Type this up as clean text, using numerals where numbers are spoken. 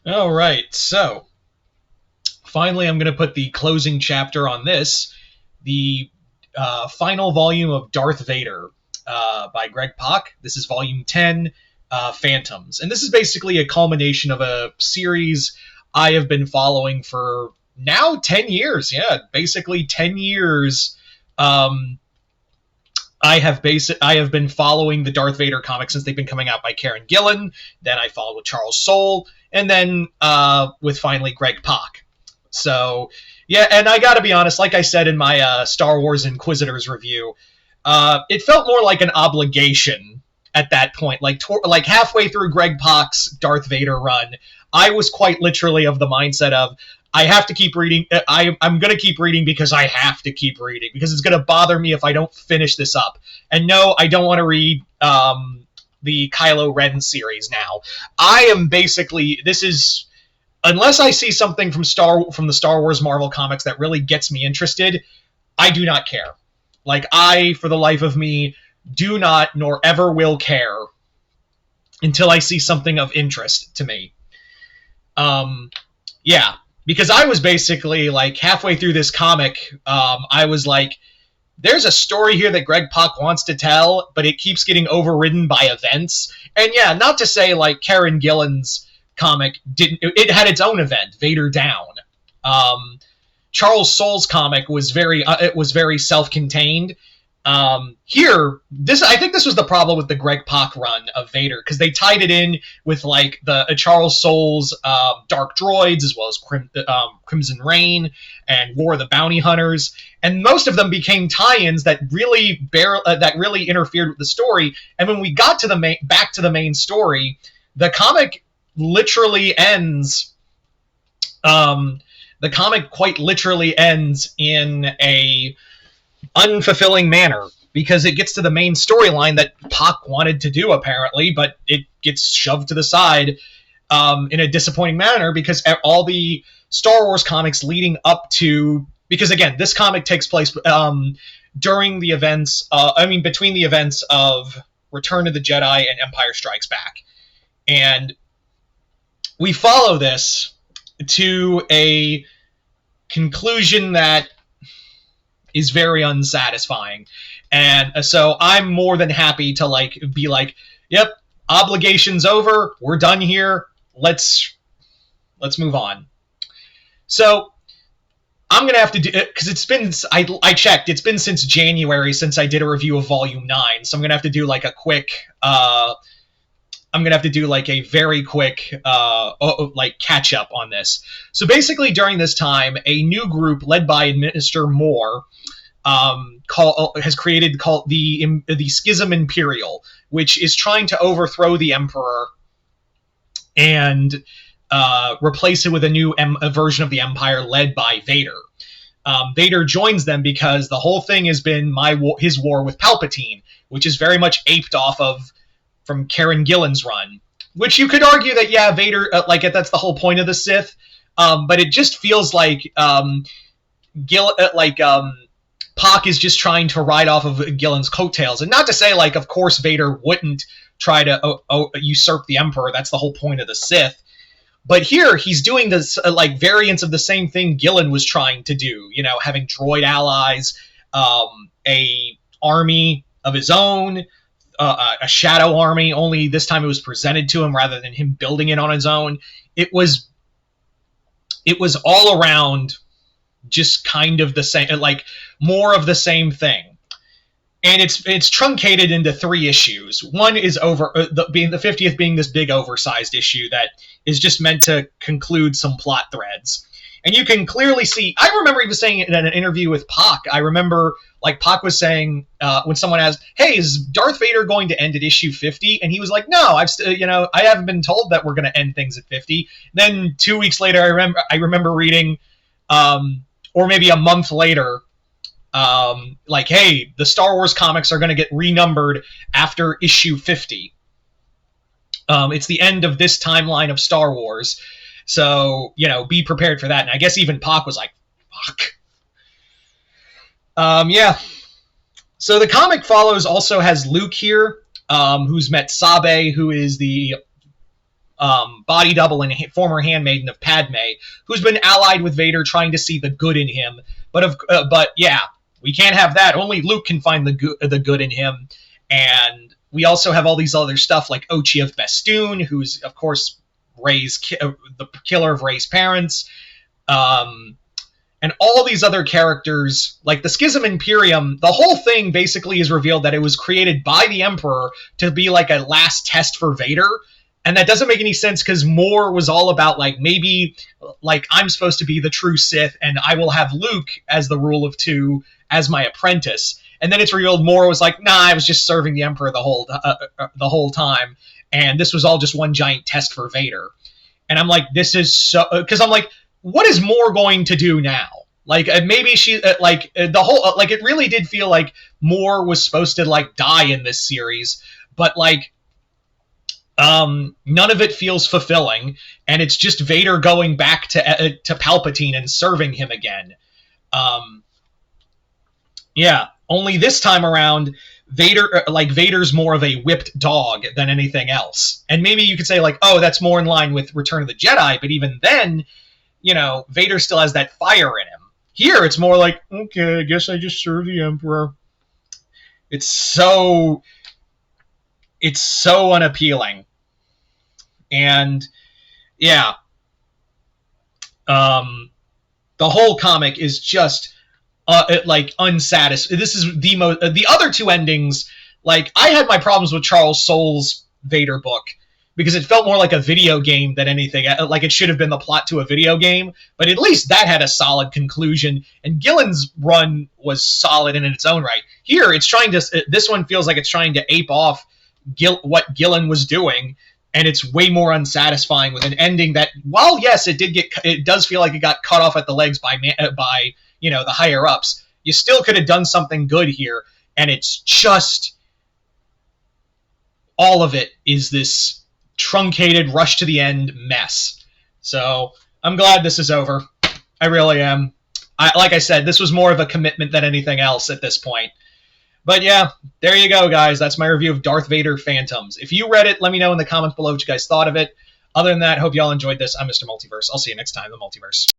All right, so finally, I'm going to put the closing chapter on this, the final volume of Darth Vader by Greg Pak. This is volume 10, Phantoms. And this is basically a culmination of a series I have been following for now 10 years. Yeah, basically 10 years. I have been following the Darth Vader comics since they've been coming out by Karen Gillan. Then I followed with Charles Soule, and then with finally Greg Pak. So yeah, and I got to be honest, like I said in my Star Wars Inquisitors review, it felt more like an obligation at that point. Like halfway through Greg Pak's Darth Vader run, I was quite literally of the mindset of I have to keep reading. I'm going to keep reading because I have to keep reading because it's going to bother me if I don't finish this up. And no, I don't want to read the Kylo Ren series now. I am basically this is unless I see something from the Star Wars Marvel comics that really gets me interested, I do not care. Like I, for the life of me, do not nor ever will care until I see something of interest to me. Yeah, because I was basically like halfway through this comic, I was like, there's a story here that Greg Pak wants to tell, but it keeps getting overridden by events. And yeah, not to say like Karen Gillan's comic didn't, it had its own event, Vader Down. Charles Soule's comic was very self-contained. Here, I think this was the problem with the Greg Pak run of Vader, because they tied it in with like the Charles Soule's Dark Droids, as well as Crimson Reign and War of the Bounty Hunters, and most of them became tie-ins that really interfered with the story. And when we got to back to the main story, the comic literally ends. The comic quite literally ends in a unfulfilling manner, because it gets to the main storyline that Pak wanted to do, apparently, but it gets shoved to the side in a disappointing manner, because all the Star Wars comics leading up to... Because, again, this comic takes place during the events... between the events of Return of the Jedi and Empire Strikes Back. And we follow this to a conclusion that is very unsatisfying. And so I'm more than happy to be like, yep, obligation's over, we're done here, let's move on. So I'm gonna have to do it, because it's been, I checked, it's been since January since I did a review of Volume 9, so I'm gonna have to do like a quick a very quick catch up on this. So basically, during this time, a new group led by Minister Moore has created called the Schism Imperial, which is trying to overthrow the Emperor and replace it with a version of the Empire led by Vader. Vader joins them because the whole thing has been his war with Palpatine, which is very much aped off of from Karen Gillan's run, which you could argue that, yeah, Vader, that's the whole point of the Sith, but it just feels like Pak is just trying to ride off of Gillan's coattails. And not to say, of course Vader wouldn't try to usurp the Emperor, that's the whole point of the Sith, but here he's doing this, variants of the same thing Gillan was trying to do, having droid allies, a army of his own, a shadow army, only this time it was presented to him rather than him building it on his own. It was all around just kind of the same, more of the same thing. And it's truncated into 3 issues. One is being the 50th being this big oversized issue that is just meant to conclude some plot threads. And you can clearly see, I remember even saying it in an interview with Pak, I remember Pak was saying, when someone asked, hey, is Darth Vader going to end at issue 50? And he was like, no, I haven't been told that we're going to end things at 50. Then 2 weeks later, I remember reading, or maybe a month later, hey, the Star Wars comics are going to get renumbered after issue 50. It's the end of this timeline of Star Wars. So, be prepared for that. And I guess even Pak was like, fuck. Yeah. So the comic also has Luke here, who's met Sabe, who is the body double and former handmaiden of Padme, who's been allied with Vader, trying to see the good in him. But yeah, we can't have that. Only Luke can find the good in him. And we also have all these other stuff like Ochi of Bestoon, who's of course the killer of Rey's parents. And all these other characters, like the Schism Imperium, the whole thing basically is revealed that it was created by the Emperor to be like a last test for Vader. And that doesn't make any sense because Moore was all about like maybe like I'm supposed to be the true Sith and I will have Luke as the rule of two as my apprentice. And then it's revealed Moore was like, nah, I was just serving the Emperor the whole time, and this was all just one giant test for Vader. And I'm like, this is so because I'm like, what is Moore going to do now? Like maybe she the whole like it really did feel like Moore was supposed to like die in this series, but like. None of it feels fulfilling, and it's just Vader going back to Palpatine and serving him again. Yeah, only this time around, Vader's more of a whipped dog than anything else. And maybe you could say like, oh, that's more in line with Return of the Jedi, but even then, you know, Vader still has that fire in him. Here, it's more like, okay, I guess I just serve the Emperor. It's so unappealing. And yeah, the whole comic is just like unsatisfying. This is the other two endings. Like I had my problems with Charles Soule's Vader book because it felt more like a video game than anything. Like it should have been the plot to a video game, but at least that had a solid conclusion. And Gillen's run was solid in its own right. Here, it's trying to. This one feels like it's trying to ape off what Gillen was doing. And it's way more unsatisfying with an ending that, while yes, it does feel like it got cut off at the legs by you know the higher ups. You still could have done something good here, and it's just all of it is this truncated rush to the end mess. So I'm glad this is over. I really am. Like I said, this was more of a commitment than anything else at this point. But yeah, there you go, guys. That's my review of Darth Vader Phantoms. If you read it, let me know in the comments below what you guys thought of it. Other than that, hope y'all enjoyed this. I'm Mr. Multiverse. I'll see you next time in the Multiverse.